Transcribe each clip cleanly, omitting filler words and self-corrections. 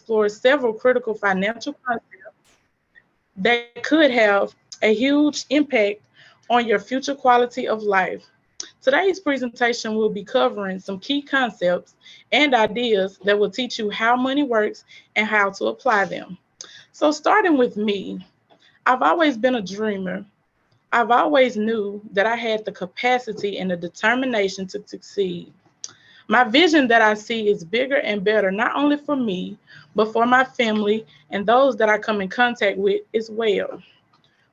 explore several critical financial concepts that could have a huge impact on your future quality of life. Today's presentation will be covering some key concepts and ideas that will teach you how money works and how to apply them. So, starting with me, I've always been a dreamer. I've always knew that I had the capacity and the determination to succeed. My vision that I see is bigger and better, not only for me, but for my family and those that I come in contact with as well.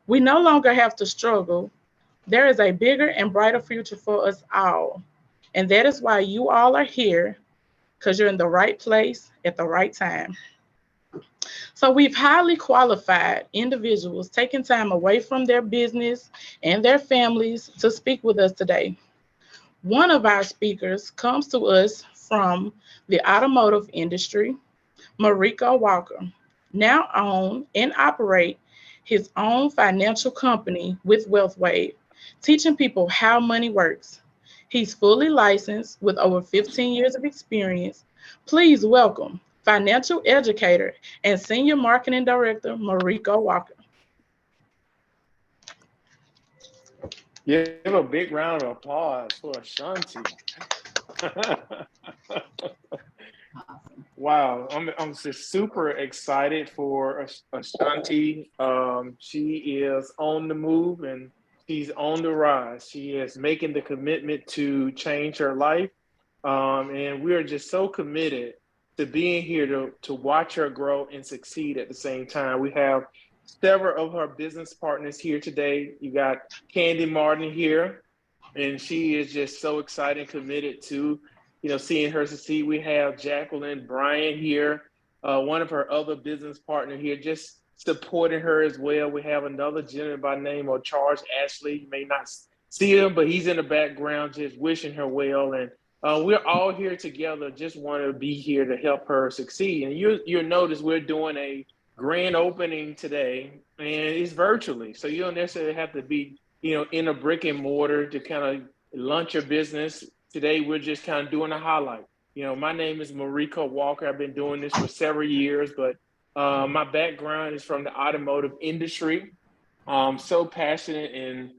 We no longer have to struggle. There is a bigger and brighter future for us all. And that is why you all are here, because you're in the right place at the right time. So we've highly qualified individuals taking time away from their business and their families to speak with us today. One of our speakers comes to us from the automotive industry, Mariko Walker, now own and operate his own financial company with WealthWave, teaching people how money works. He's fully licensed with over 15 years of experience. Please welcome financial educator and senior marketing director Mariko Walker. Give a big round of applause for Ashanti. Wow, I'm just super excited for Ashanti. She is on the move and she's on the rise. She is making the commitment to change her life, and we are just so committed to being here to watch her grow and succeed at the same time. We have several of her business partners here today. You got Candy Martin here, and she is just so excited and committed to, seeing her succeed. We have Jacqueline Bryan here, one of her other business partner here, just supporting her as well. We have another gentleman by the name of Charles Ashley. You may not see him, but he's in the background just wishing her well. And we're all here together, just want to be here to help her succeed. And you'll notice we're doing a grand opening today, and it's virtually. So you don't necessarily have to be, in a brick and mortar to kind of launch your business. Today, we're just kind of doing a highlight. My name is Mariko Walker. I've been doing this for several years, but my background is from the automotive industry. I'm so passionate in,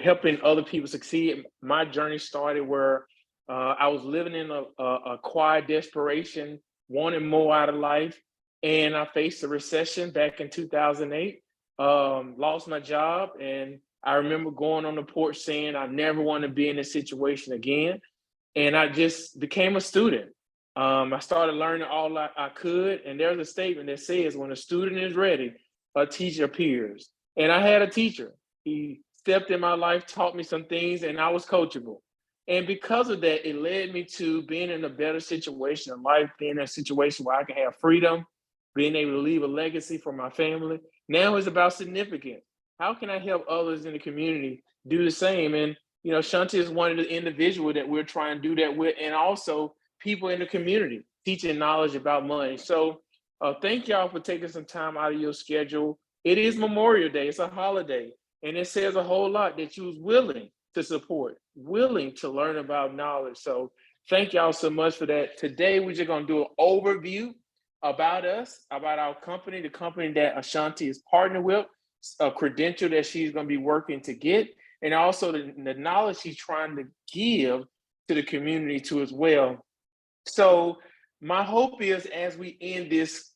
helping other people succeed. My journey started where I was living in a quiet desperation, wanting more out of life. And I faced a recession back in 2008, lost my job. And I remember going on the porch saying, I never want to be in this situation again. And I just became a student. I started learning all I could. And there's a statement that says, when a student is ready, a teacher appears. And I had a teacher. He stepped in my life, taught me some things, and I was coachable. And because of that, it led me to being in a better situation in life, being in a situation where I can have freedom, being able to leave a legacy for my family. Now it's about significance. How can I help others in the community do the same? And, Shanti is one of the individuals that we're trying to do that with, and also people in the community, teaching knowledge about money. So thank y'all for taking some time out of your schedule. It is Memorial Day. It's a holiday. And it says a whole lot that you was willing to support, willing to learn about knowledge. So thank y'all so much for that. Today, we're just going to do an overview about us, about our company, the company that Ashanti is partnered with, a credential that she's going to be working to get, and also the knowledge she's trying to give to the community too as well. So my hope is, as we end this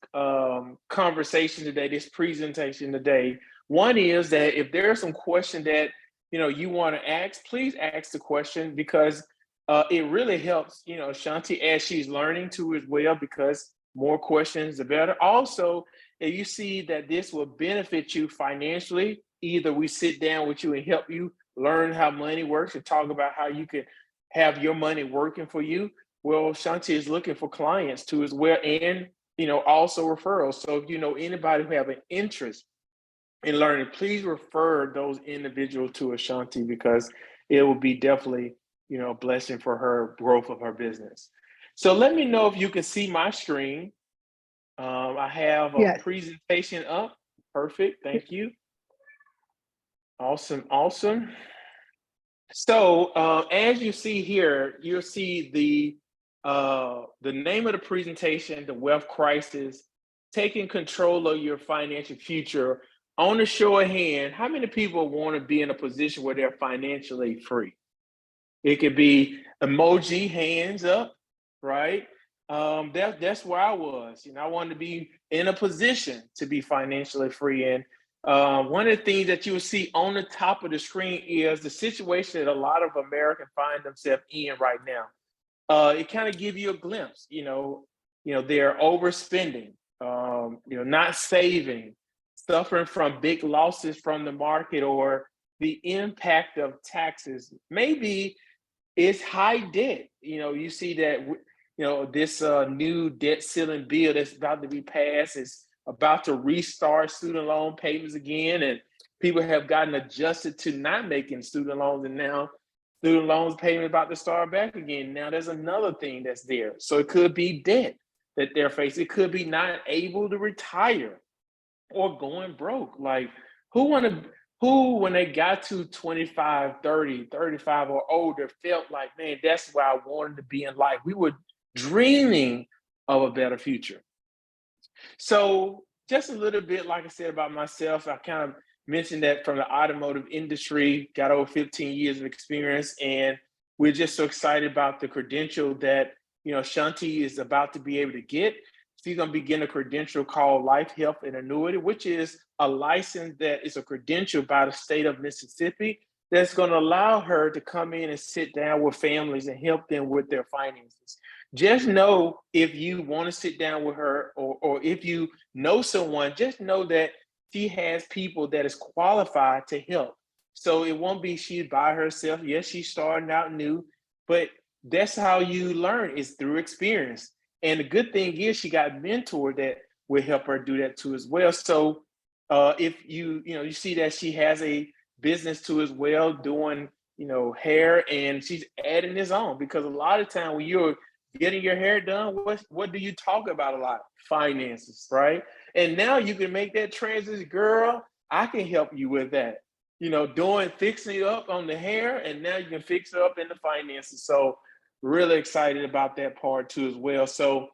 conversation today, this presentation today, one is that if there are some questions that you want to ask, please ask the question, because it really helps, Shanti, as she's learning too as well, because more questions, the better. Also, if you see that this will benefit you financially, either we sit down with you and help you learn how money works and talk about how you can have your money working for you. Well, Shanti is looking for clients too as well, and also referrals. So if you know anybody who have an interest in learning, please refer those individuals to Ashanti, because it will be definitely a blessing for her growth of her business. So let me know if you can see my screen. I have a Yes. presentation up. Perfect. Thank you. Awesome. So as you see here, you'll see the The name of the presentation, The Wealth Crisis, Taking Control of Your Financial Future. On a show of hand, how many people want to be in a position where they're financially free? It could be emoji, hands up, right? That's where I was. I wanted to be in a position to be financially free. And one of the things that you will see on the top of the screen is the situation that a lot of Americans find themselves in right now. It kind of give you a glimpse. They're overspending, not saving, suffering from big losses from the market or the impact of taxes. Maybe it's high debt. You see that, this new debt ceiling bill that's about to be passed is about to restart student loan payments again. And people have gotten adjusted to not making student loans. And now student loans payment about to start back again. Now there's another thing that's there. So it could be debt that they're facing. It could be not able to retire or going broke. Like who, when they got to 25, 30, 35 or older, felt like, man, that's where I wanted to be in life. We were dreaming of a better future. So just a little bit, like I said, about myself, I kind of mentioned that from the automotive industry, got over 15 years of experience, and we're just so excited about the credential that, Ashanti is about to be able to get. She's going to be getting a credential called Life, Health, and Annuity, which is a license that is a credential by the state of Mississippi that's going to allow her to come in and sit down with families and help them with their finances. Just know, if you want to sit down with her, or if you know someone, just know that she has people that is qualified to help. So it won't be she's by herself. Yes, she's starting out new, but that's how you learn, is through experience. And the good thing is she got a mentor that will help her do that too as well. So if you see that she has a business too as well, doing hair, and she's adding this on, because a lot of time when you're getting your hair done, what do you talk about a lot? Finances, right? And now you can make that transition. Girl, I can help you with that. Fixing it up on the hair, and now you can fix it up in the finances. So really excited about that part too as well. So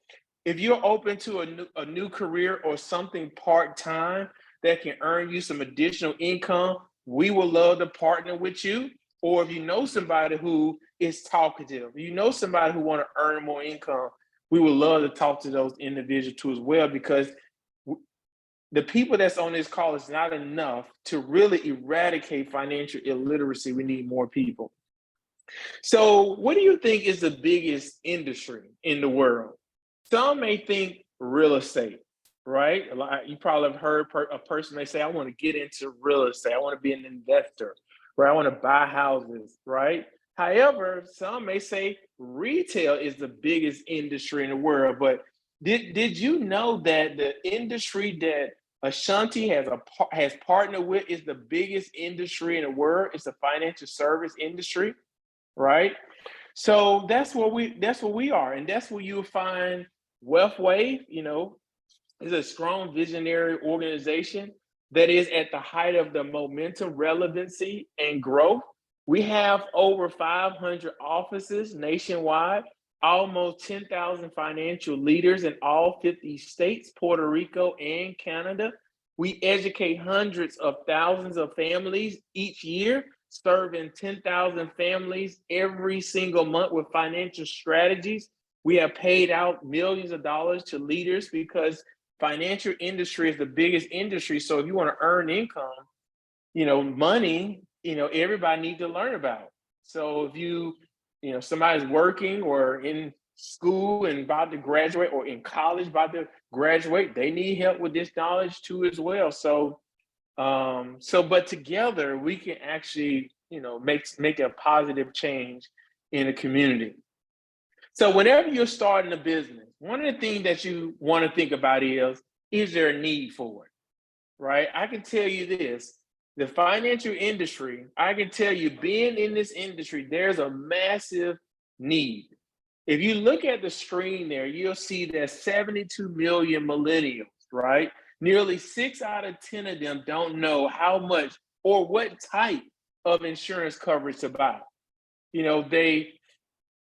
if you're open to a new career or something part-time that can earn you some additional income, we would love to partner with you. Or if you know somebody who is talkative, somebody who want to earn more income, we would love to talk to those individuals too as well, because the people that's on this call is not enough to really eradicate financial illiteracy. We need more people. So what do you think is the biggest industry in the world? Some may think real estate, right? You probably have heard a person may say, I want to get into real estate. I want to be an investor, right? I want to buy houses, right? However, some may say retail is the biggest industry in the world. But did you know that the industry that Ashanti has partnered with is the biggest industry in the world? It's the financial service industry, right? So that's what we are, and that's where you'll find WealthWave. Is a strong visionary organization that is at the height of the momentum, relevancy, and growth. We have over 500 offices nationwide, almost 10,000 financial leaders in all 50 states, Puerto Rico, and Canada. We educate hundreds of thousands of families each year, serving 10,000 families every single month with financial strategies. We have paid out millions of dollars to leaders because financial industry is the biggest industry. So if you want to earn income, money, everybody needs to learn about. So if somebody's working or in school and about to graduate, or in college about to graduate, they need help with this knowledge too as well. But together we can actually, make a positive change in the community. So whenever you're starting a business, one of the things that you want to think about is there a need for it, right? I can tell you this, the financial industry, I can tell you, being in this industry, there's a massive need. If you look at the screen there, you'll see that 72 million millennials, right? Nearly 6 out of 10 of them don't know how much or what type of insurance coverage to buy. They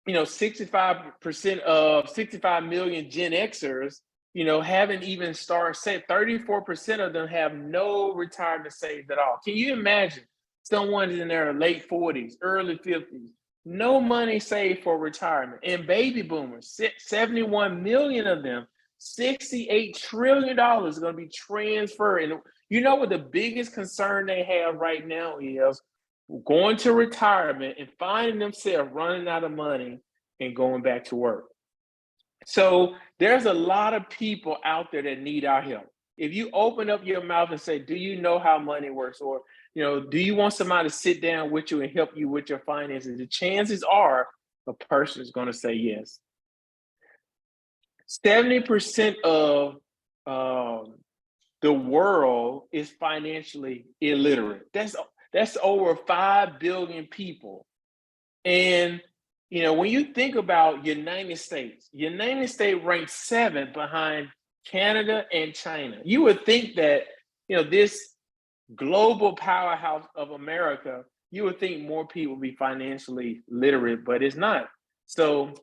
65 million Gen Xers, haven't even started. Say 34% of them have no retirement saved at all. Can you imagine someone in their late 40s, early 50s, no money saved for retirement? And baby boomers, 71 million of them, $68 trillion is going to be transferred. And you know what the biggest concern they have right now is? Going to retirement and finding themselves running out of money and going back to work. So there's a lot of people out there that need our help. If you open up your mouth and say, do you know how money works? Or, do you want somebody to sit down with you and help you with your finances? The chances are a person is going to say yes. 70% of the world is financially illiterate. That's over 5 billion people. And, when you think about United States ranks 7th behind Canada and China. You would think that, this global powerhouse of America, you would think more people would be financially literate, but it's not. So,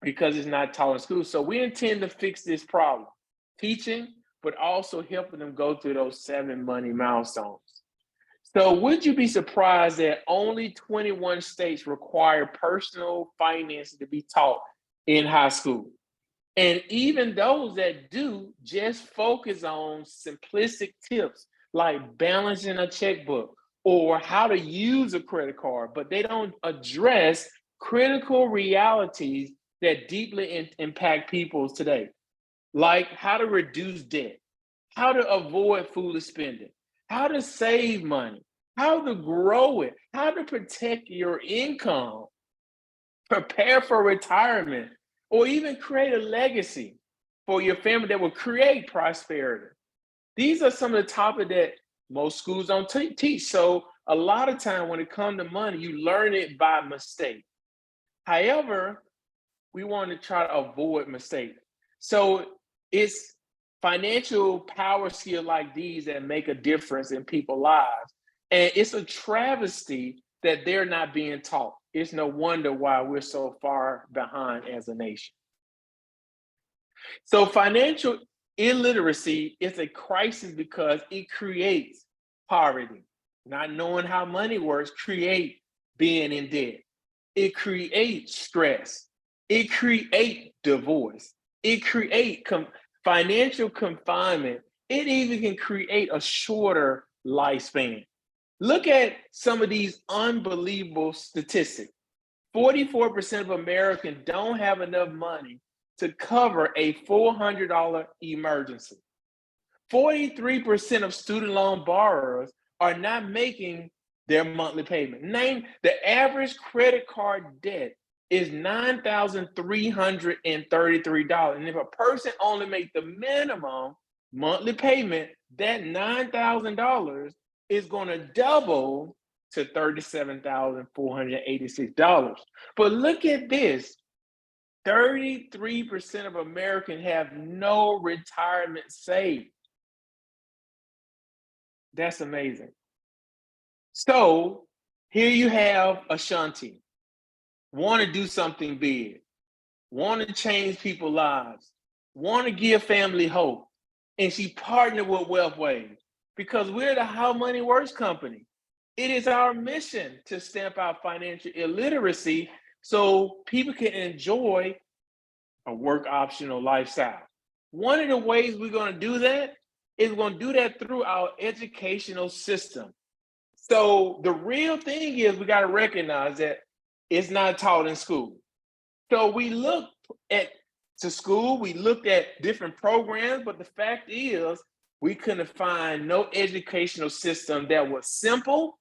because it's not taught in school. So we intend to fix this problem, teaching, but also helping them go through those 7 money milestones. So would you be surprised that only 21 states require personal finance to be taught in high school? And even those that do just focus on simplistic tips like balancing a checkbook or how to use a credit card, but they don't address critical realities that deeply impact people today, like how to reduce debt, how to avoid foolish spending, how to save money, how to grow it, how to protect your income, prepare for retirement, or even create a legacy for your family that will create prosperity. These are some of the topics that most schools don't teach. So a lot of time when it comes to money, you learn it by mistake. However, we want to try to avoid mistakes. So it's financial power skills like these that make a difference in people's lives. And it's a travesty that they're not being taught. It's no wonder why we're so far behind as a nation. So financial illiteracy is a crisis because it creates poverty. Not knowing how money works creates being in debt. It creates stress. It creates divorce. It creates financial confinement. It even can create a shorter lifespan. Look at some of these unbelievable statistics. 44% of Americans don't have enough money to cover a $400 emergency. 43% of student loan borrowers are not making their monthly payment. The average credit card debt is $9,333. And if a person only makes the minimum monthly payment, that $9,000 is going to double to $37,486. But look at this. 33% of Americans have no retirement saved. That's amazing. So here you have Ashanti, want to do something big, want to change people's lives, want to give family hope. And she partnered with Wealthways because we're the How Money Works company. It is our mission to stamp out financial illiteracy so people can enjoy a work optional lifestyle. One of the ways we're going to do that is we're going to do that through our educational system. So the real thing is we got to recognize that it's not taught in school. So we looked to school, we looked at different programs, but the fact is we couldn't find no educational system that was simple,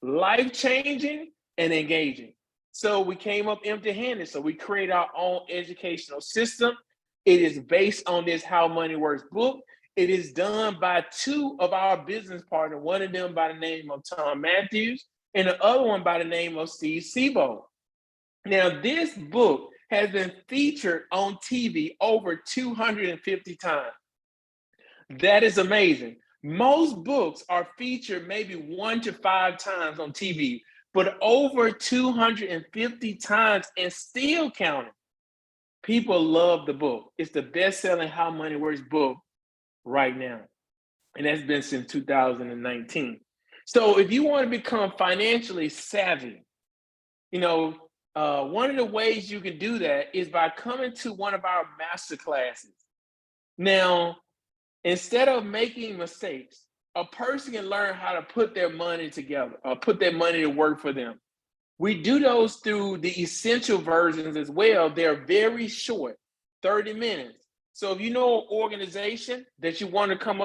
life-changing, and engaging. So we came up empty-handed. So we created our own educational system. It is based on this How Money Works book. It is done by 2 of our business partners, one of them by the name of Tom Matthews, and the other one by the name of Steve Sebo. Now, this book has been featured on TV over 250 times. That is amazing. Most books are featured maybe 1 to 5 times on TV, but over 250 times and still counting. People love the book. It's the best-selling How Money Works book right now. And that's been since 2019. So if you want to become financially savvy, one of the ways you can do that is by coming to one of our master classes. Now, instead of making mistakes, a person can learn how to put their money together or put their money to work for them. We do those through the essential versions as well. They're very short, 30 minutes. So if you know an organization that you want to come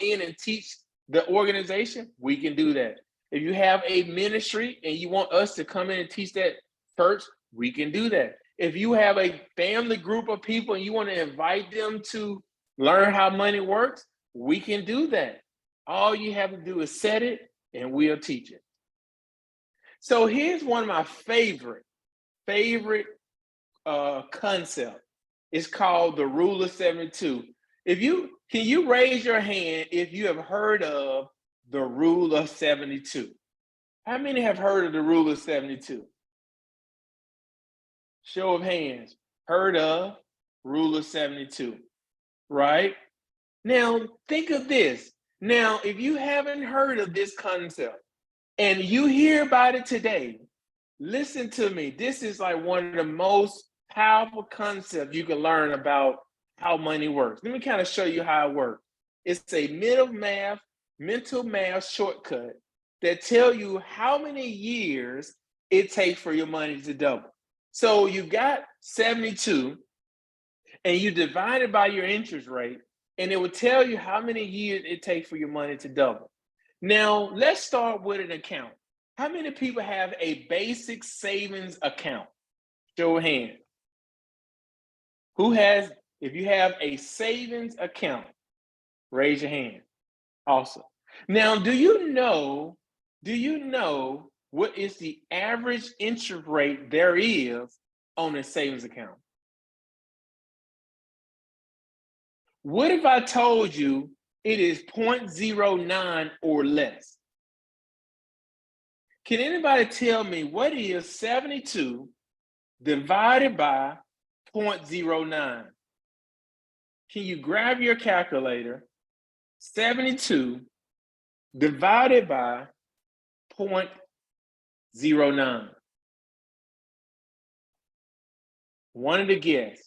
in and teach the organization, we can do that. If you have a ministry and you want us to come in and teach that church, we can do that. If you have a family group of people and you want to invite them to learn how money works, we can do that. All you have to do is set it and we'll teach it. So here's one of my favorite concept. It's called the Rule of 72. Can you raise your hand if you have heard of the Rule of 72? How many have heard of the Rule of 72? Show of hands. Heard of Rule of 72, right? Now, think of this. Now, if you haven't heard of this concept and you hear about it today, listen to me. This is like one of the most powerful concepts you can learn about how money works. Let me kind of show you how it works. It's a mental math shortcut that tell you how many years it takes for your money to double. So you got 72 and you divide it by your interest rate, and it will tell you how many years it takes for your money to double. Now, let's start with an account. How many people have a basic savings account? Show of hands. If you have a savings account, raise your hand. Awesome. Now, do you know what is the average interest rate there is on a savings account? What if I told you it is 0.09 or less? Can anybody tell me what is 72 divided by 0.09? Can you grab your calculator? 72 divided by 0.09. Wanted to guess.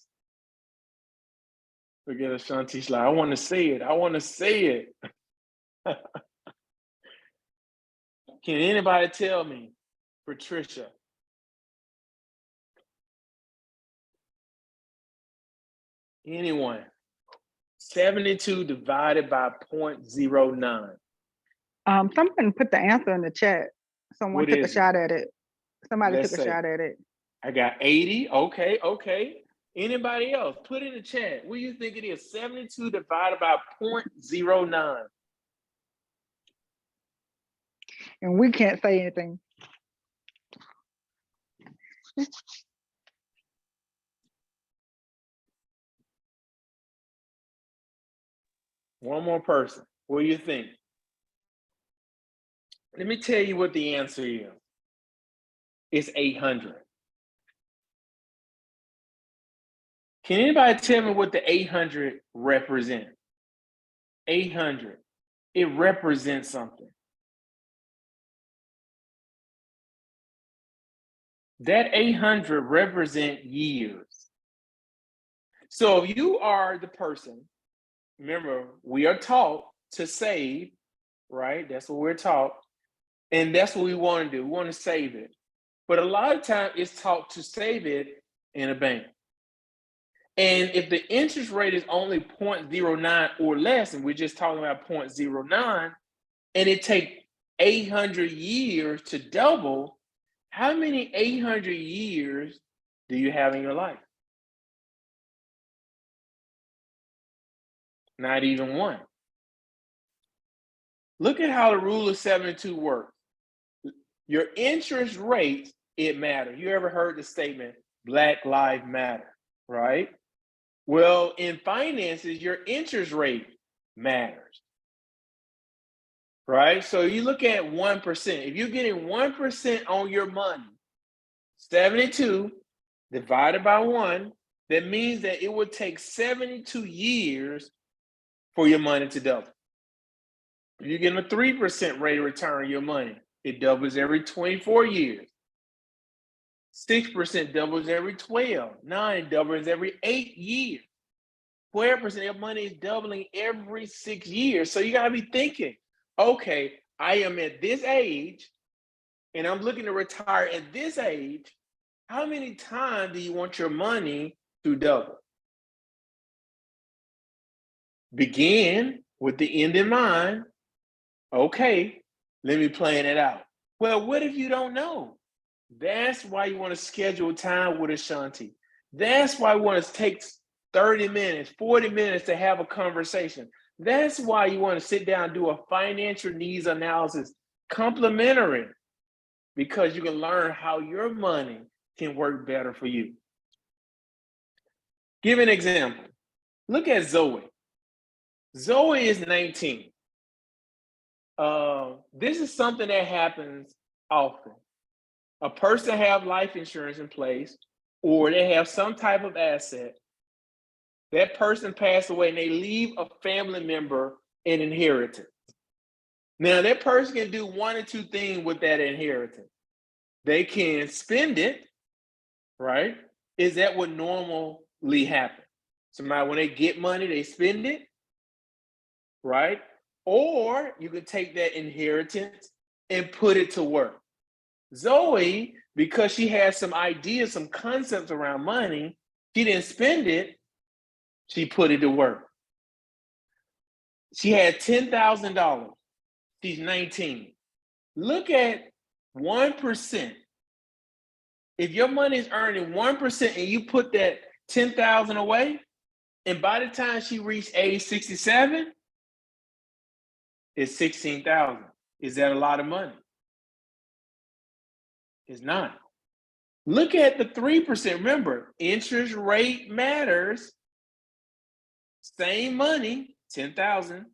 Look at Ashanti slide. I want to say it. Can anybody tell me? Patricia. Anyone? 72 divided by 0.09. Someone put the answer in the chat. Someone took a shot at it. Somebody took a shot at it. I got 80. Okay. Anybody else? Put in the chat. What do you think it is? 72 divided by 0.09. And we can't say anything. One more person. What do you think? Let me tell you what the answer is. It's 800. Can anybody tell me what the 800 represents? 800. It represents something. That 800 represent years. So if you are the person, remember, we are taught to save, right? That's what we're taught. And that's what we want to do. We want to save it. But a lot of times it's taught to save it in a bank. And if the interest rate is only 0.09 or less, and we're just talking about 0.09, and it takes 800 years to double, how many 800 years do you have in your life? Not even one. Look at how the rule of 72 works. Your interest rate, it matters. You ever heard the statement, Black Lives Matter, right? Well, in finances, your interest rate matters. right? So you look at 1%. If you're getting 1% on your money, 72 divided by 1, that means that it would take 72 years for your money to double. If you're getting a 3% rate of return on your money, it doubles every 24 years. 6% doubles every 12. 9 doubles every 8 years. 12% of your money is doubling every 6 years. So you got to be thinking, okay, I am at this age and I'm looking to retire at this age. How many times do you want your money to double? Begin with the end in mind. Okay, let me plan it out. Well, what if you don't know? That's why you want to schedule time with Ashanti. That's why you want to take 30 minutes, 40 minutes to have a conversation. That's why you want to sit down and do a financial needs analysis, complimentary, because you can learn how your money can work better for you. Give an example. Look at Zoe. Zoe is 19. This is something that happens often. A person have life insurance in place, or they have some type of asset. That person passed away and they leave a family member an inheritance. Now that person can do one or two things with that inheritance. They can spend it, right? Is that what normally happens? Somebody, when they get money, they spend it, right? Or you can take that inheritance and put it to work. Zoe, because she has some ideas, some concepts around money, she didn't spend it, she put it to work. She had $10,000. She's 19. Look at 1%. If your money is earning 1% and you put that 10,000 away, and by the time she reached age 67, it's 16,000. Is that a lot of money? It's not. Look at the 3%. Remember, interest rate matters. Same money, 10,000,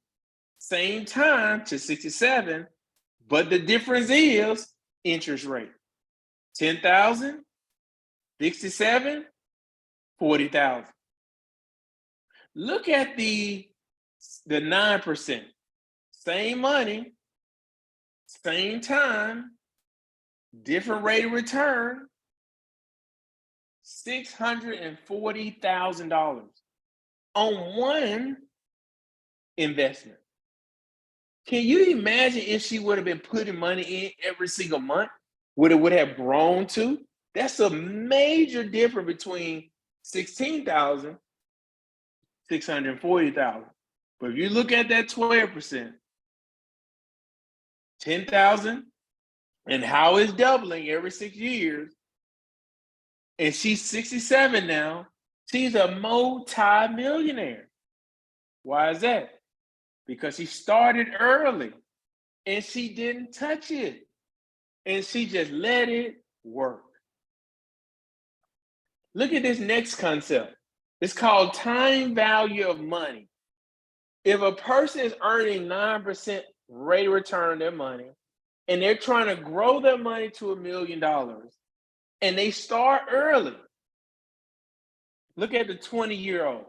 same time to 67, but the difference is interest rate. 10,000, 67, 40,000. Look at the 9%. Same money, same time, different rate of return, $640,000 on one investment. Can you imagine if she would have been putting money in every single month, what it would have grown to? That's a major difference between 16,000, 640,000. But if you look at that 12%, 10,000, and how it's doubling every 6 years, and she's 67 now, she's a multi-millionaire. Why is that? Because she started early and she didn't touch it. And she just let it work. Look at this next concept. It's called time value of money. If a person is earning 9% rate of return on their money, and they're trying to grow their money to $1 million, and they start early, look at the 20-year-old.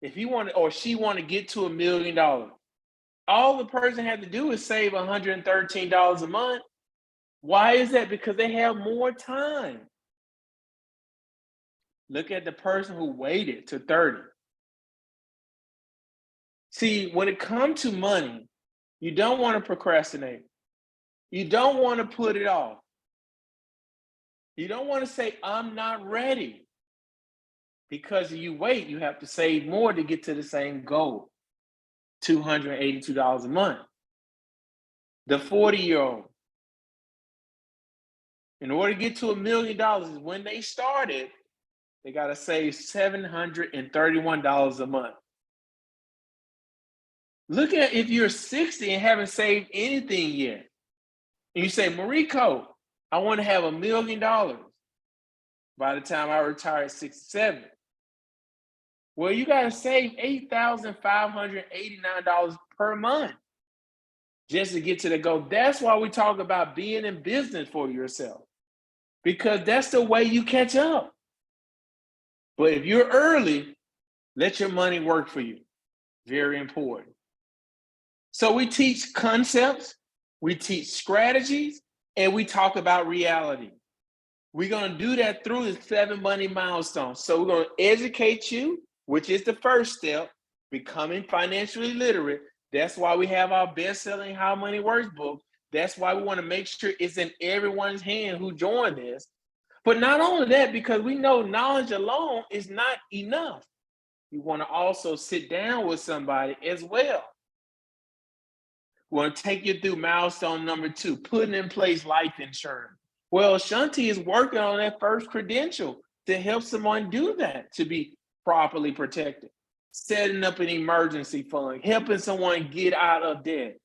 If he want or she want to get to $1 million, all the person had to do is save $113 a month. Why is that? Because they have more time. Look at the person who waited to 30. See, when it comes to money, you don't want to procrastinate. You don't want to put it off. You don't want to say, I'm not ready. Because if you wait, you have to save more to get to the same goal, $282 a month. The 40-year-old, in order to get to $1 million, when they started, they got to save $731 a month. Look at if you're 60 and haven't saved anything yet. And you say, Mariko, I want to have $1 million by the time I retire at 67. Well, you got to save $8,589 per month. just to get to the goal. That's why we talk about being in business for yourself, because that's the way you catch up. But if you're early, let your money work for you. Very important. So we teach concepts, we teach strategies, and we talk about reality. We're going to do that through the 7 money milestones. So we're going to educate you, which is the first step, becoming financially literate. That's why we have our best-selling How Money Works book. That's why we want to make sure it's in everyone's hand who joined this. But not only that, because we know knowledge alone is not enough. You want to also sit down with somebody as well. We want to take you through milestone number 2, putting in place life insurance. Well, Ashanti is working on that first credential to help someone do that, to be properly protected. Setting up an emergency fund, helping someone get out of debt,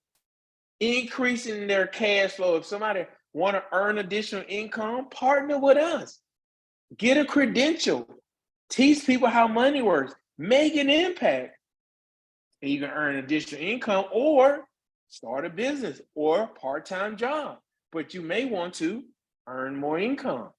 increasing their cash flow. If somebody want to earn additional income, partner with us. Get a credential. Teach people how money works. Make an impact. And you can earn additional income or start a business or a part-time job. But you may want to earn more income.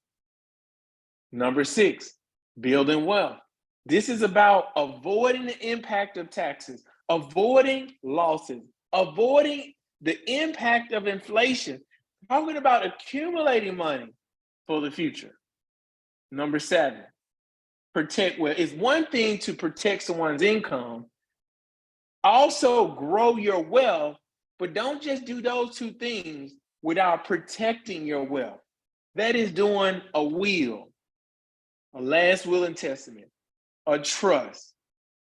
Number 6, building wealth. This is about avoiding the impact of taxes, avoiding losses, avoiding the impact of inflation, talking about accumulating money for the future. Number 7, protect wealth. It's one thing to protect someone's income. Also grow your wealth, but don't just do those 2 things without protecting your wealth. That is doing a will, a last will and testament, a trust,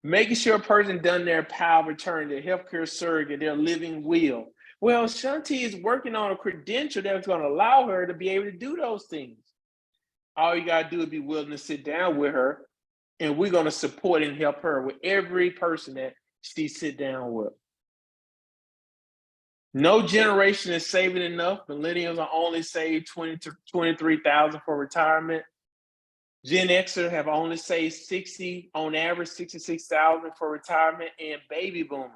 making sure a person done their power of attorney, their healthcare surrogate, their living will. Well, Ashanti is working on a credential that's going to allow her to be able to do those things. All you got to do is be willing to sit down with her, and we're going to support and help her with every person that she sit down with. No generation is saving enough. Millennials are only saved $20,000 to $23,000 for retirement. Gen Xers have only saved on average, $66,000 for retirement, and baby boomers,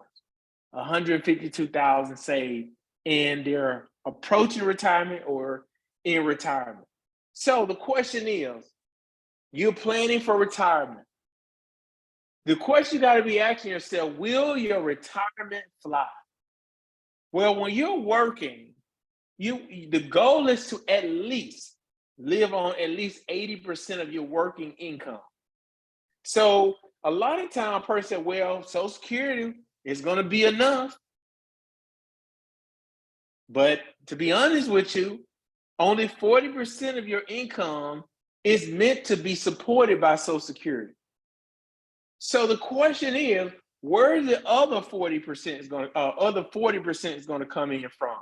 $152,000 saved, and they're approaching retirement or in retirement. So the question is, you're planning for retirement. The question you got to be asking yourself, will your retirement fly? Well, when you're working, the goal is to at least live on at least 80% of your working income. So a lot of time a person said, well, Social Security is going to be enough. But to be honest with you, only 40% of your income is meant to be supported by Social Security. So the question is, where the other 40% is going to come in from?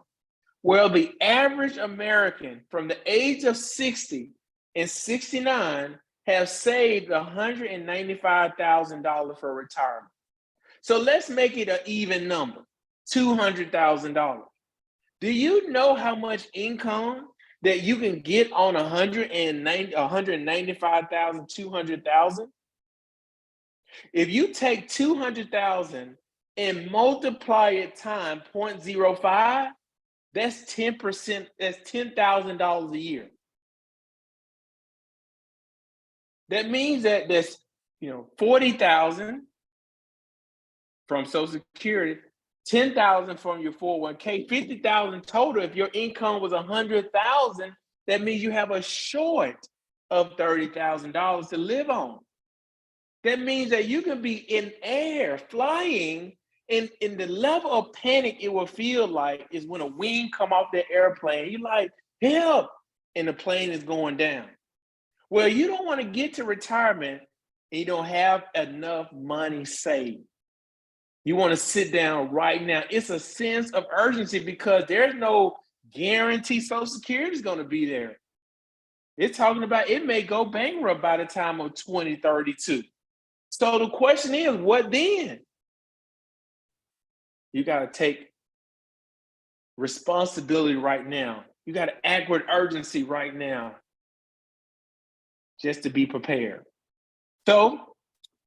Well, the average American from the age of 60 and 69 have saved $195,000 for retirement. So let's make it an even number, $200,000. Do you know how much income that you can get on $195,000, $200,000? If you take $200,000 and multiply it times 0.05, that's 10%, that's $10,000 a year. That means that there's 40,000 from Social Security, 10,000 from your 401k, 50,000 total. If your income was 100,000, that means you have a short of $30,000 to live on. That means that you can be in air, flying, and in the level of panic it will feel like is when a wing come off the airplane. You're like, help, and the plane is going down. Well, you don't want to get to retirement and you don't have enough money saved. You want to sit down right now. It's a sense of urgency because there's no guarantee Social Security is going to be there. It's talking about it may go bankrupt by the time of 2032. So the question is, what then? You got to take responsibility right now. You got to act with urgency right now just to be prepared. So,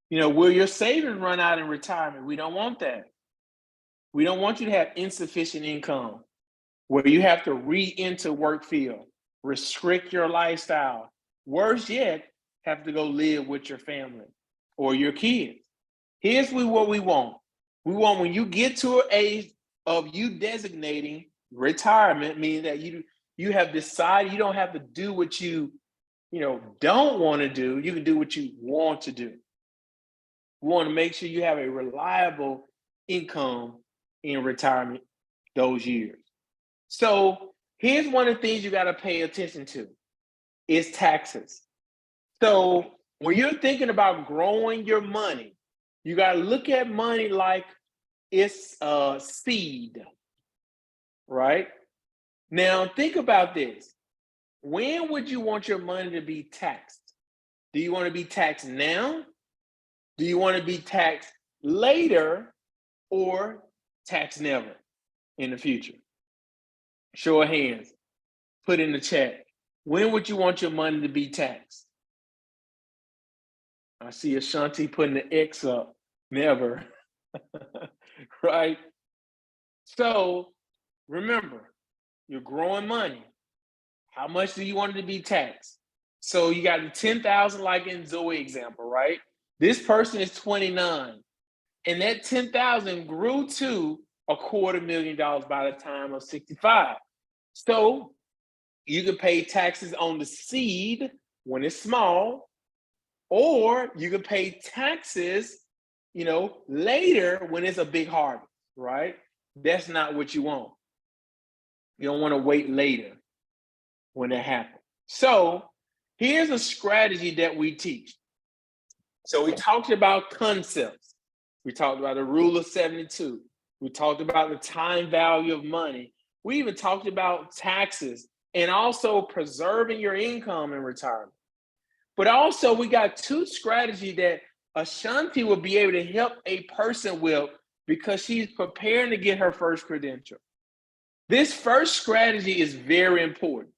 will your savings run out in retirement? We don't want that. We don't want you to have insufficient income where you have to re-enter work field, restrict your lifestyle. Worse yet, have to go live with your family or your kids. Here's what we want. We want when you get to an age of you designating retirement, meaning that you have decided you don't have to do what you don't want to do. You can do what you want to do. We want to make sure you have a reliable income in retirement those years. So here's one of the things you got to pay attention to is taxes. So when you're thinking about growing your money, you got to look at money like it's a seed, right? Now think about this. When would you want your money to be taxed? Do you want to be taxed now? Do you want to be taxed later or taxed never in the future? Show of hands. Put in the chat. When would you want your money to be taxed? I see Ashanti putting the X up. Never. Right? So remember, you're growing money. How much do you want it to be taxed? So you got the 10,000 like in Zoe example, right? This person is 29, and that 10,000 grew to $250,000 by the time of 65. So you can pay taxes on the seed when it's small, or you can pay taxes, later when it's a big harvest, right? That's not what you want. You don't want to wait later when that happens. So here's a strategy that we teach. So we talked about concepts. We talked about the rule of 72. We talked about the time value of money. We even talked about taxes and also preserving your income in retirement. But also we got two strategies that Ashanti will be able to help a person with because she's preparing to get her first credential. This first strategy is very important.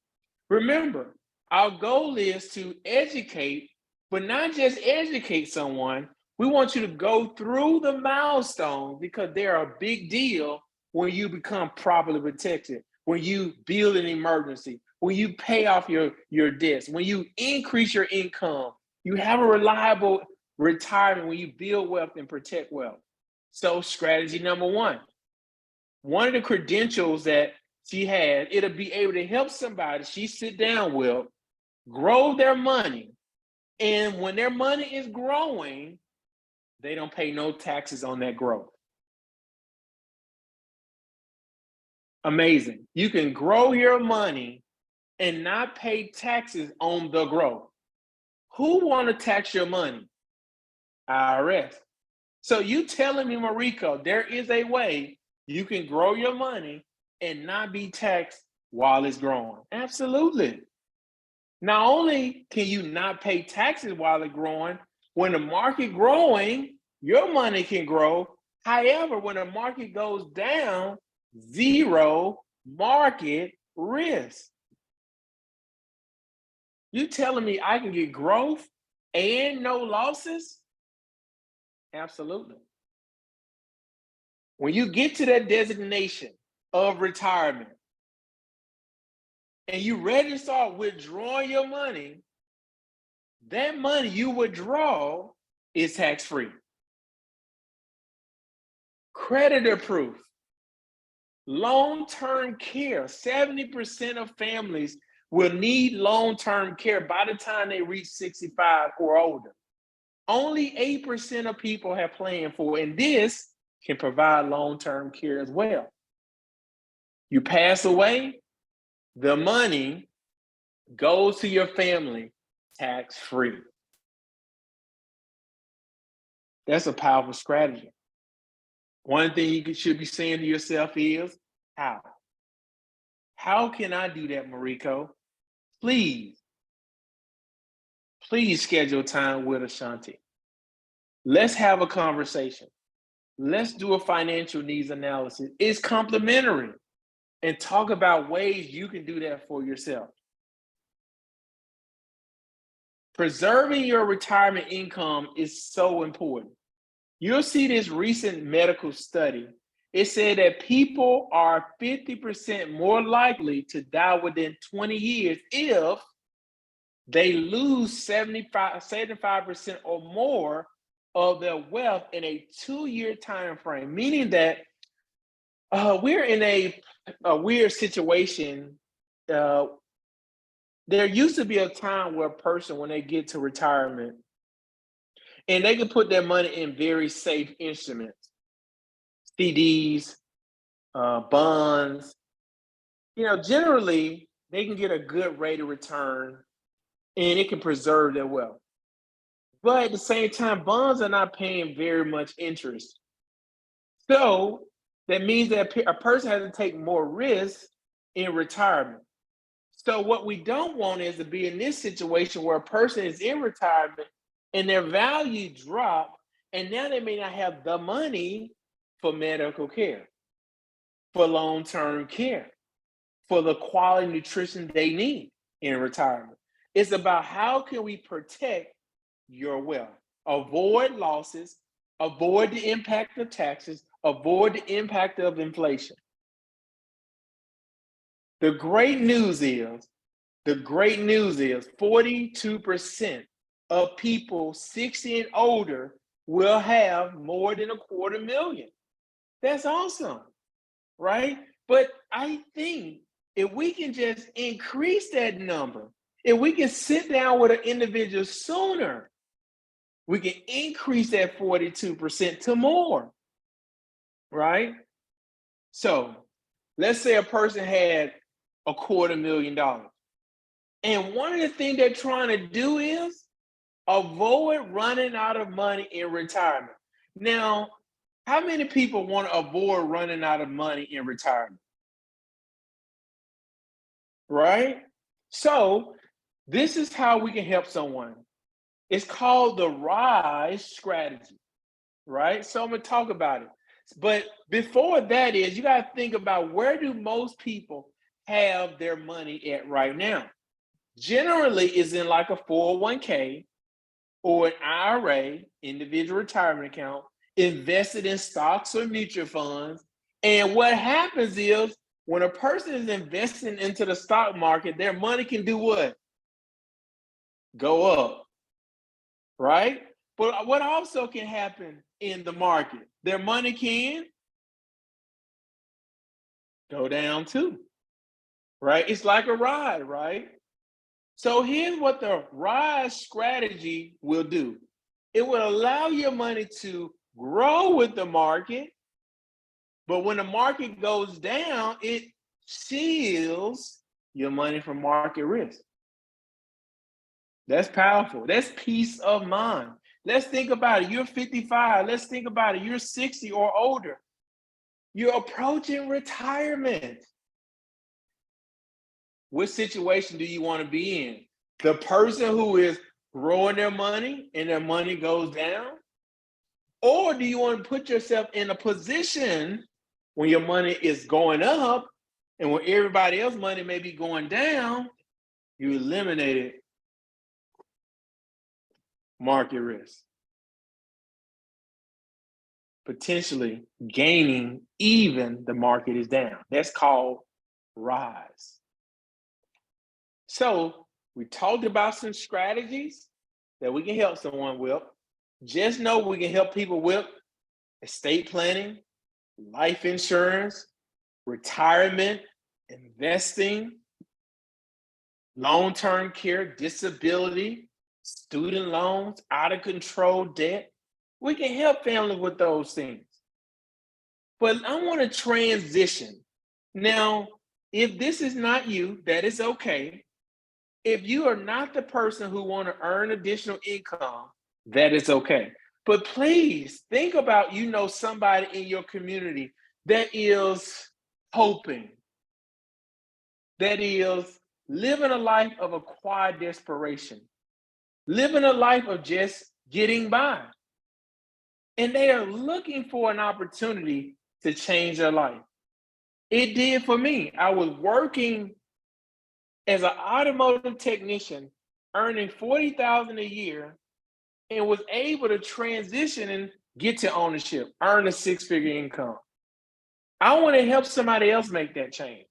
Remember, our goal is to educate, but not just educate someone. We want you to go through the milestones because they're a big deal when you become properly protected, when you build an emergency, when you pay off your debts, when you increase your income, you have a reliable retirement, when you build wealth and protect wealth. So strategy number one of the credentials that she had, it'll be able to help somebody she sit down with grow their money. And when their money is growing, they don't pay no taxes on that growth. Amazing. You can grow your money and not pay taxes on the growth. Who want to tax your money? IRS. So you telling me, Mariko, there is a way you can grow your money and not be taxed while it's growing? Absolutely. Not only can you not pay taxes while it's growing, when the market growing, your money can grow. However, when the market goes down, zero market risk. You telling me I can get growth and no losses? Absolutely. When you get to that designation of retirement and you ready to start withdrawing your money, that money you withdraw is tax-free. Creditor proof. Long-term care. 70% of families will need long-term care by the time they reach 65 or older. Only 8% of people have planned for it, and this can provide long-term care as well. You pass away, the money goes to your family tax-free. That's a powerful strategy. One thing you should be saying to yourself is, how? How can I do that, Mariko? Please schedule time with Ashanti. Let's have a conversation. Let's do a financial needs analysis. It's complimentary. And talk about ways you can do that for yourself. Preserving your retirement income is so important. You'll see this recent medical study, It said that people are 50% more likely to die within 20 years if they lose 75% or more of their wealth in a 2-year time frame, meaning that we're in a weird situation. There used to be a time where a person, when they get to retirement, and they can put their money in very safe instruments, CDs, bonds. Generally, they can get a good rate of return, and it can preserve their wealth. But at the same time, bonds are not paying very much interest. So that means that a person has to take more risk in retirement. So what we don't want is to be in this situation where a person is in retirement and their value drop, and now they may not have the money for medical care, for long-term care, for the quality nutrition they need in retirement. It's about how can we protect your wealth, avoid losses, avoid the impact of taxes, avoid the impact of inflation. The great news is 42% of people 60 and older will have more than $250,000. That's awesome, right? But I think if we can just increase that number, if we can sit down with an individual sooner, we can increase that 42% to more, right? So let's say a person had $250,000. And one of the things they're trying to do is avoid running out of money in retirement. Now, how many people want to avoid running out of money in retirement? Right? So this is how we can help someone. It's called the RISE strategy, right? So I'm going to talk about it. But before that is, you got to think about, where do most people have their money at right now? Generally, it's in like a 401k or an IRA, individual retirement account, invested in stocks or mutual funds. And what happens is, when a person is investing into the stock market, their money can do what? Go up, right? But what also can happen in the market? Their money can go down too, right? It's like a ride, right? So here's what the RISE strategy will do. It will allow your money to grow with the market, but when the market goes down, it shields your money from market risk. That's powerful. That's peace of mind. Let's think about it. You're 55. Let's think about it. You're 60 or older. You're approaching retirement. What situation do you want to be in? The person who is growing their money and their money goes down? Or do you want to put yourself in a position when your money is going up and when everybody else's money may be going down, you eliminated market risk, potentially gaining even the market is down. That's called RISE. So we talked about some strategies that we can help someone with. Just know we can help people with estate planning, life insurance, retirement, investing, long-term care, disability, student loans, out-of-control debt. We can help families with those things. But I want to transition. Now, if this is not you, that is okay. If you are not the person who want to earn additional income, that is okay. But please think about, somebody in your community that is hoping, that is living a life of a quiet desperation, living a life of just getting by. And they are looking for an opportunity to change their life. It did for me. I was working as an automotive technician, earning $40,000 a year, and was able to transition and get to ownership, earn a six-figure income. I want to help somebody else make that change.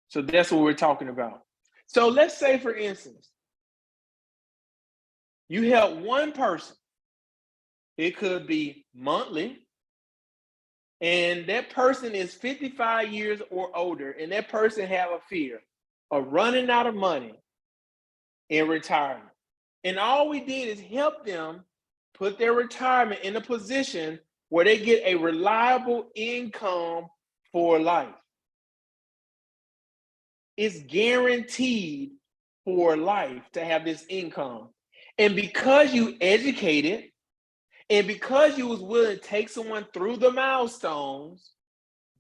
So that's what we're talking about. So let's say, for instance, you help one person. It could be monthly, and that person is 55 years or older, and that person have a fear of running out of money in retirement. And all we did is help them put their retirement in a position where they get a reliable income for life. It's guaranteed for life to have this income. And because you educated, and because you was willing to take someone through the milestones,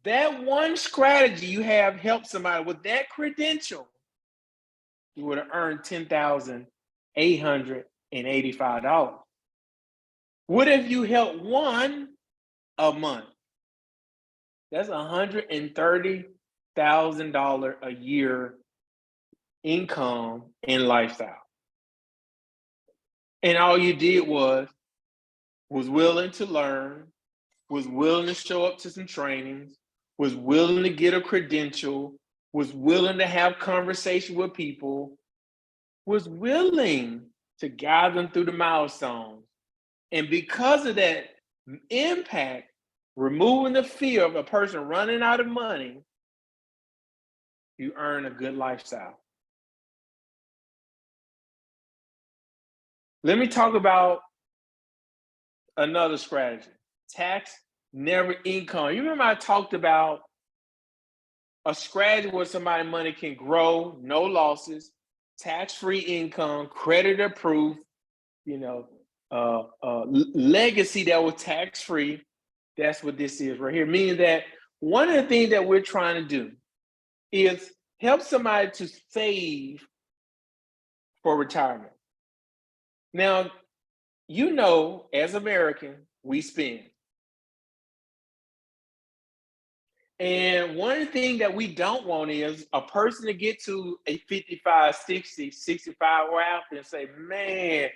that one strategy you have helped somebody with that credential, you would have earned $10,885. What if you helped one a month? That's $130,000 a year income and lifestyle. And all you did was willing to learn, was willing to show up to some trainings, was willing to get a credential, was willing to have conversation with people, was willing to guide them through the milestones. And because of that impact, removing the fear of a person running out of money, you earn a good lifestyle. Let me talk about another strategy. Tax never income. You remember I talked about a strategy where somebody's money can grow, no losses, tax-free income, credit approved, legacy that was tax-free. That's what this is right here. Meaning that one of the things that we're trying to do is help somebody to save for retirement. Now, as Americans, we spend. And one thing that we don't want is a person to get to a 55, 60, 65 or after and say, man,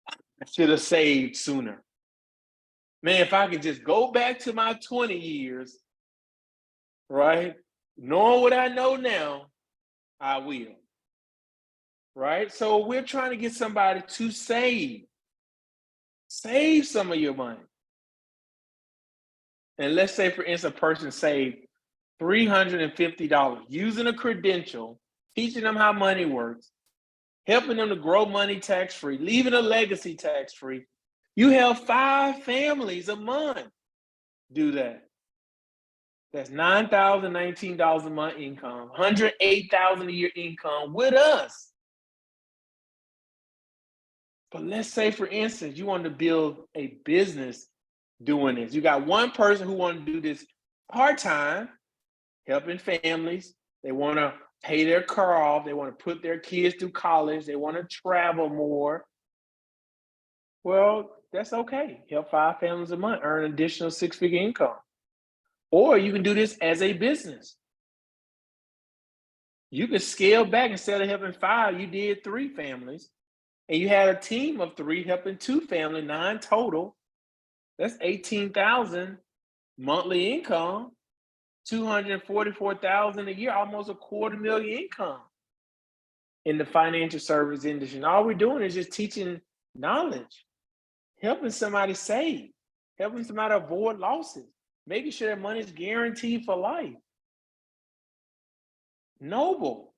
I should have saved sooner. Man, if I could just go back to my 20 years, right? Knowing what I know now, I will. Right? So we're trying to get somebody to save. Save some of your money. And let's say, for instance, a person saved $350 using a credential, teaching them how money works, helping them to grow money tax-free, leaving a legacy tax-free. You have 5 families a month do that. That's $9,019 a month income, $108,000 a year income with us. But let's say, for instance, you want to build a business doing this. You got one person who wants to do this part-time, helping families. They want to pay their car off. They want to put their kids through college. They want to travel more. Well, that's okay. Help 5 families a month, earn an additional 6-figure income. Or you can do this as a business. You can scale back. Instead of helping 5, you did 3 families. And you had a team of 3 helping 2 families, 9 total. That's $18,000 monthly income, $244,000 a year, almost $250,000 income in the financial service industry. And all we're doing is just teaching knowledge, helping somebody save, helping somebody avoid losses, making sure that money is guaranteed for life. Noble.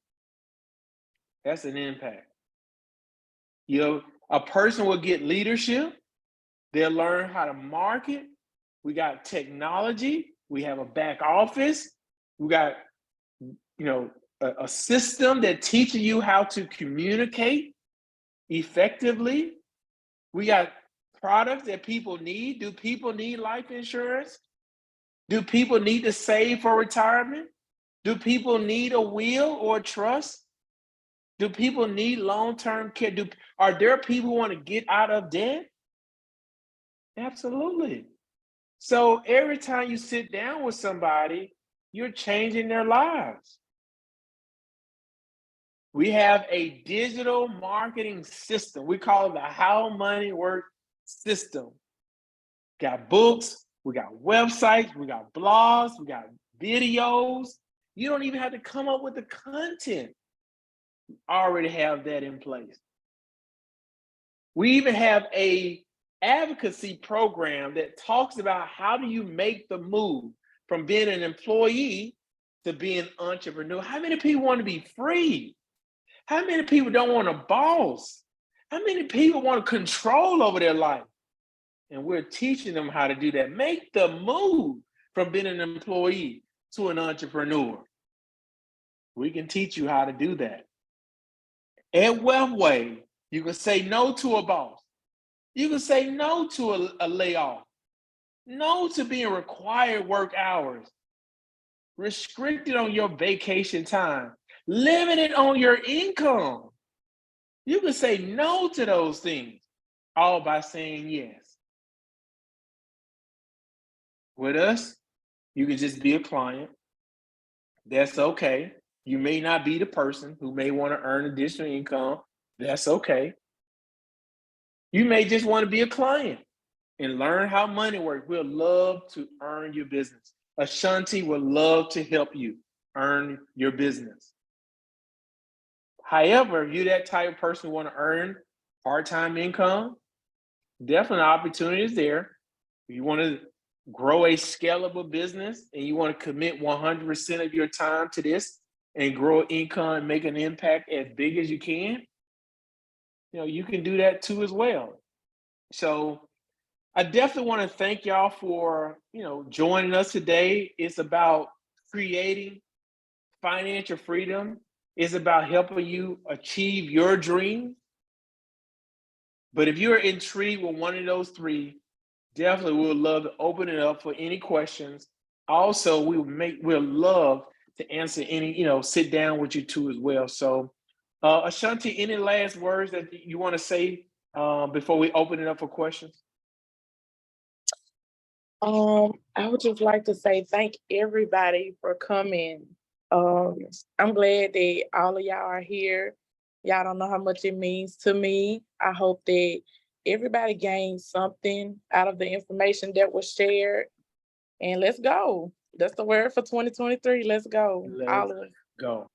That's an impact. A person will get leadership. They'll learn how to market. We got technology. We have a back office. We got, a system that teaches you how to communicate effectively. We got products that people need. Do people need life insurance? Do people need to save for retirement? Do people need a will or a trust? Do people need long-term care? Are there people who want to get out of debt? Absolutely. So every time you sit down with somebody, you're changing their lives. We have a digital marketing system. We call it the How Money Works system. Got books, We got websites, we got blogs, we got videos. You don't even have to come up with the content. We already have that in place. We even have a advocacy program that talks about how do you make the move from being an employee to being an entrepreneur. How many people want to be free? How many people don't want a boss? How many people want control over their life? And we're teaching them how to do that. Make the move from being an employee to an entrepreneur. We can teach you how to do that. At Webway, you can say no to a boss. You can say no to a layoff. No to being required work hours. Restricted on your vacation time. Limited on your income. You can say no to those things, all by saying yes. With us, you can just be a client. That's okay. You may not be the person who may want to earn additional income. That's okay. You may just want to be a client and learn how money works. We'll love to earn your business. Ashanti would love to help you earn your business. However, if you're that type of person who want to earn part-time income, definitely opportunity is there. If you want to grow a scalable business and you want to commit 100% of your time to this and grow income and make an impact as big as you can, you can do that too as well. So I definitely want to thank y'all for, joining us today. It's about creating financial freedom. It's about helping you achieve your dream. But if you're intrigued with one of those three, definitely we would love to open it up for any questions. Also, we'll love to answer any, sit down with you too as well. So Ashanti, any last words that you want to say before we open it up for questions? I would just like to say thank everybody for coming. I'm glad that all of y'all are here. Y'all don't know how much it means to me. I hope that everybody gains something out of the information that was shared. And let's go. That's the word for 2023. Let's go. Let's go.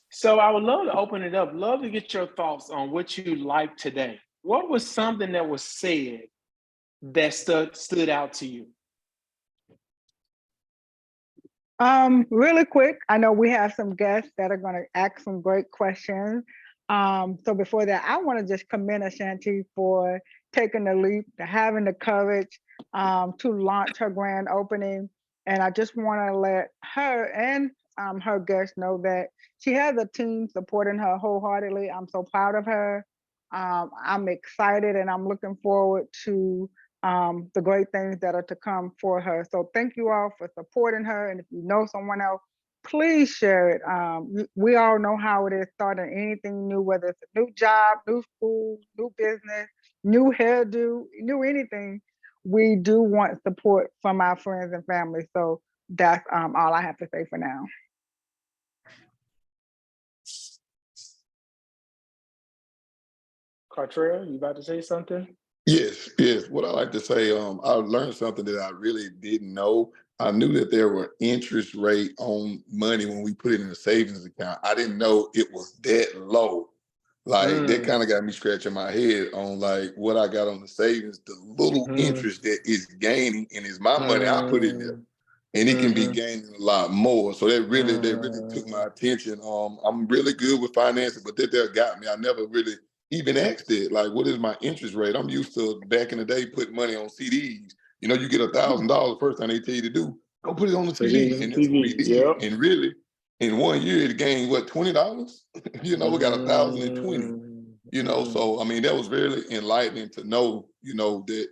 So I would love to open it up. Love to get your thoughts on what you liked today. What was something that was said that stood out to you? Really quick, I know we have some guests that are going to ask some great questions. So before that, I want to just commend Ashanti for taking the leap, to having the courage to launch her grand opening. And I just want to let her and her guests know that she has a team supporting her wholeheartedly. I'm so proud of her. I'm excited and I'm looking forward to the great things that are to come for her. So thank you all for supporting her. And if you know someone else, please share it. We all know how it is starting anything new, whether it's a new job, new school, new business, new hairdo, new anything. We do want support from our friends and family. So that's all I have to say for now. Cartrell, you about to say something? Yes. What I like to say, I learned something that I really didn't know. I knew that there were interest rate on money when we put it in a savings account. I didn't know it was that low. Like that kind of got me scratching my head on like what I got on the savings, the little interest that is gaining, and it's my money I put in there. And it can be gaining a lot more. So that really took my attention. I'm really good with finances, but that there got me. I never really even asked it. Like, what is my interest rate? I'm used to back in the day putting money on CDs. You get $1,000 first time they tell you to do, go put it on the CD. And that's what we did. Yep. And really, in 1 year, it gained what, $20? We got 1,020. So I mean, that was really enlightening to know, that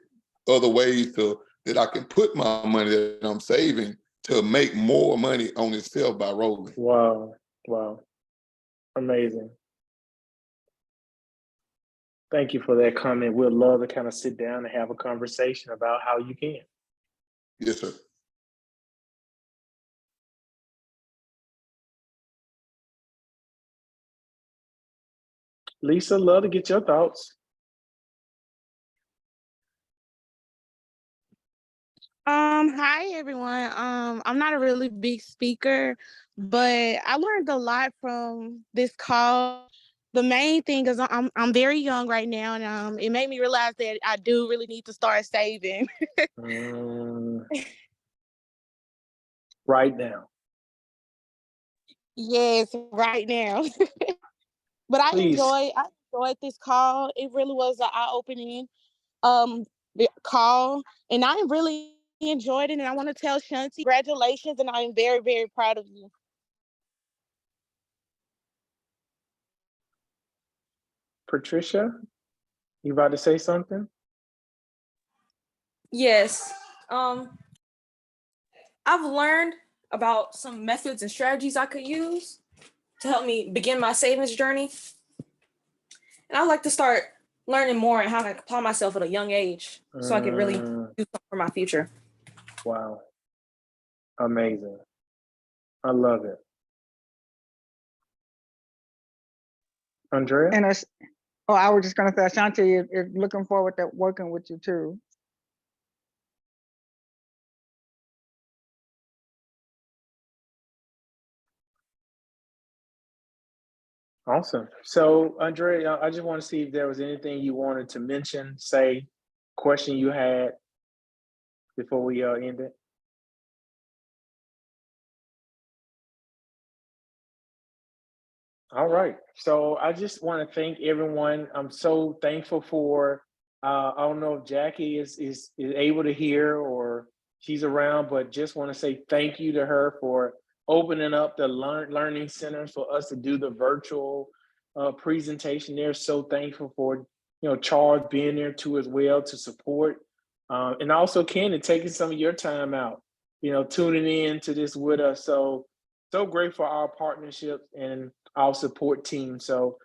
other ways that I can put my money that I'm saving to make more money on itself by rolling. Wow. Amazing. Thank you for that comment. We'd love to kind of sit down and have a conversation about how you can. Yes, sir. Lisa, love to get your thoughts. Hi everyone. I'm not a really big speaker, but I learned a lot from this call. The main thing is I'm very young right now, and it made me realize that I do really need to start saving. Mm, right now. Yes, right now. But Please. I enjoyed this call. It really was an eye-opening um call, and I really enjoyed it. And I want to tell Shanti, congratulations, and I am very, very proud of you. Patricia, you about to say something? Yes. Um, I've learned about some methods and strategies I could use to help me begin my savings journey. And I'd like to start learning more and how to apply myself at a young age so I could really do something for my future. Wow. Amazing. I love it. Andrea? And I was just gonna say, Ashanti is looking forward to working with you too. Awesome. So, Andrea, I just want to see if there was anything you wanted to mention, say, question you had before we end it. All right. So I just want to thank everyone. I'm so thankful for. I don't know if Jackie is able to hear or she's around, but just want to say thank you to her for opening up the learning center for us to do the virtual presentation. They're so thankful for Charles being there too as well to support, and also Ken taking some of your time out, tuning in to this with us. So grateful for our partnership and our support team. So